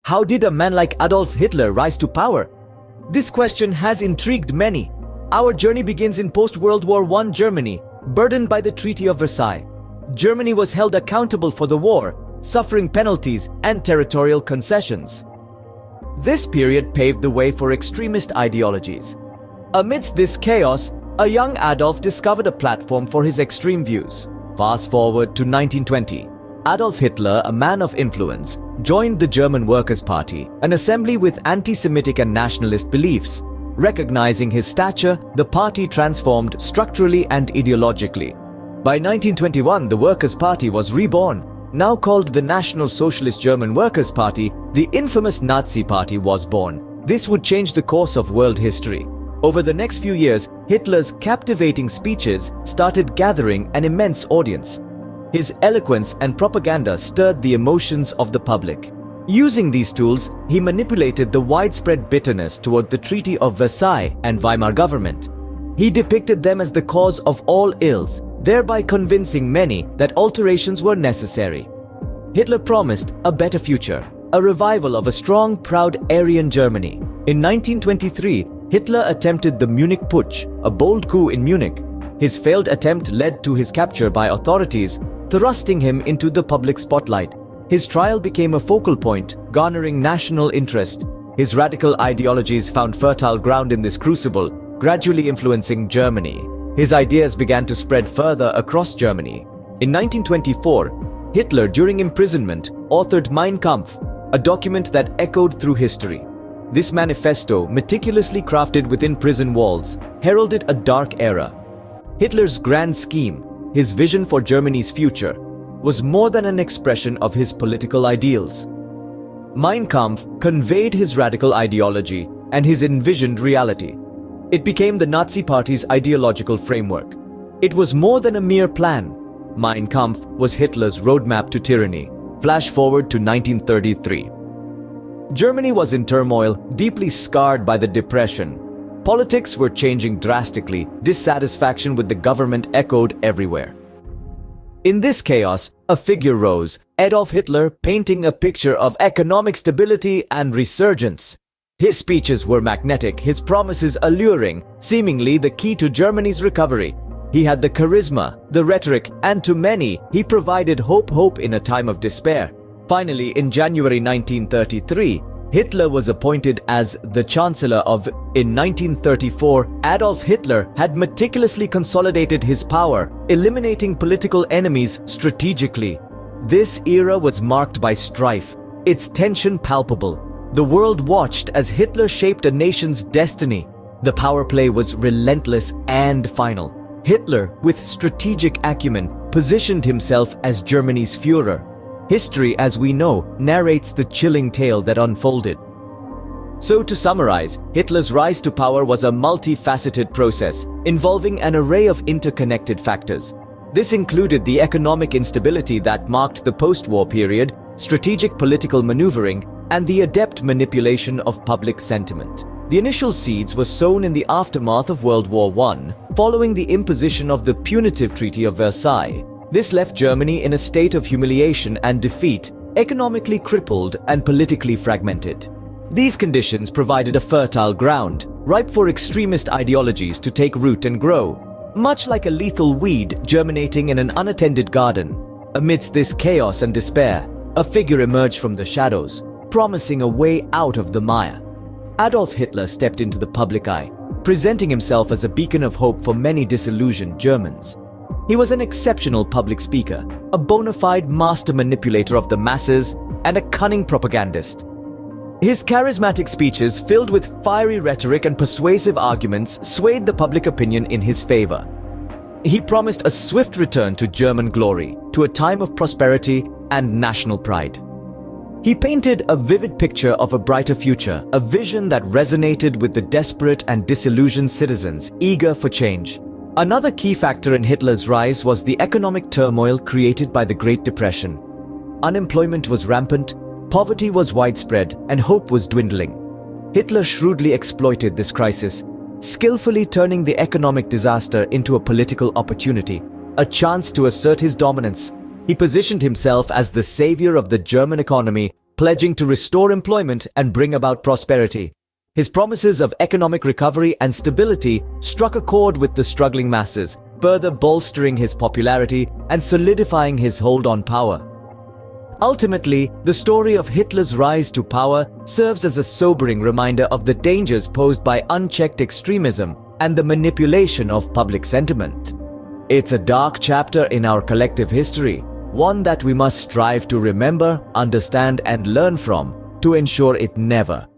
How did a man like Adolf Hitler rise to power? This question has intrigued many. Our journey begins in post-World War I Germany, burdened by the Treaty of Versailles. Germany was held accountable for the war, suffering penalties and territorial concessions. This period paved the way for extremist ideologies. Amidst this chaos, a young Adolf discovered a platform for his extreme views. Fast forward to 1920. Adolf Hitler, a man of influence, joined the German Workers' Party, an assembly with anti-Semitic and nationalist beliefs. Recognizing his stature, the party transformed structurally and ideologically. By 1921, the Workers' Party was reborn. Now called the National Socialist German Workers' Party, the infamous Nazi Party was born. This would change the course of world history. Over the next few years, Hitler's captivating speeches started gathering an immense audience. His eloquence and propaganda stirred the emotions of the public. Using these tools, he manipulated the widespread bitterness toward the Treaty of Versailles and Weimar government. He depicted them as the cause of all ills, thereby convincing many that alterations were necessary. Hitler promised a better future, a revival of a strong, proud Aryan Germany. In 1923, Hitler attempted the Munich Putsch, a bold coup in Munich. His failed attempt led to his capture by authorities, thrusting him into the public spotlight. His trial became a focal point, garnering national interest. His radical ideologies found fertile ground in this crucible, gradually influencing Germany. His ideas began to spread further across Germany. In 1924, Hitler, during imprisonment, authored Mein Kampf, a document that echoed through history. This manifesto, meticulously crafted within prison walls, heralded a dark era. Hitler's grand scheme, his vision for Germany's future, was more than an expression of his political ideals. Mein Kampf conveyed his radical ideology and his envisioned reality. It became the Nazi Party's ideological framework. It was more than a mere plan. Mein Kampf was Hitler's roadmap to tyranny. Flash forward to 1933. Germany was in turmoil, deeply scarred by the Depression. Politics were changing drastically. Dissatisfaction with the government echoed everywhere. In this chaos, a figure rose, Adolf Hitler, painting a picture of economic stability and resurgence. His speeches were magnetic, his promises alluring, seemingly the key to Germany's recovery. He had the charisma, the rhetoric, and to many, he provided hope in a time of despair. Finally, in January 1933, Hitler was appointed as the Chancellor In 1934, Adolf Hitler had meticulously consolidated his power, eliminating political enemies strategically. This era was marked by strife, its tension palpable. The world watched as Hitler shaped a nation's destiny. The power play was relentless and final. Hitler, with strategic acumen, positioned himself as Germany's Führer. History, as we know, narrates the chilling tale that unfolded. So to summarize, Hitler's rise to power was a multifaceted process, involving an array of interconnected factors. This included the economic instability that marked the post-war period, strategic political maneuvering, and the adept manipulation of public sentiment. The initial seeds were sown in the aftermath of World War I, following the imposition of the punitive Treaty of Versailles. This left Germany in a state of humiliation and defeat, economically crippled and politically fragmented. These conditions provided a fertile ground, ripe for extremist ideologies to take root and grow, much like a lethal weed germinating in an unattended garden. Amidst this chaos and despair, a figure emerged from the shadows, promising a way out of the mire. Adolf Hitler stepped into the public eye, presenting himself as a beacon of hope for many disillusioned Germans. He was an exceptional public speaker, a bona fide master manipulator of the masses, and a cunning propagandist. His charismatic speeches, filled with fiery rhetoric and persuasive arguments, swayed the public opinion in his favor. He promised a swift return to German glory, to a time of prosperity and national pride. He painted a vivid picture of a brighter future, a vision that resonated with the desperate and disillusioned citizens eager for change. Another key factor in Hitler's rise was the economic turmoil created by the Great Depression. Unemployment was rampant, poverty was widespread, and hope was dwindling. Hitler shrewdly exploited this crisis, skillfully turning the economic disaster into a political opportunity, a chance to assert his dominance. He positioned himself as the savior of the German economy, pledging to restore employment and bring about prosperity. His promises of economic recovery and stability struck a chord with the struggling masses, further bolstering his popularity and solidifying his hold on power. Ultimately, the story of Hitler's rise to power serves as a sobering reminder of the dangers posed by unchecked extremism and the manipulation of public sentiment. It's a dark chapter in our collective history, one that we must strive to remember, understand, and learn from to ensure it never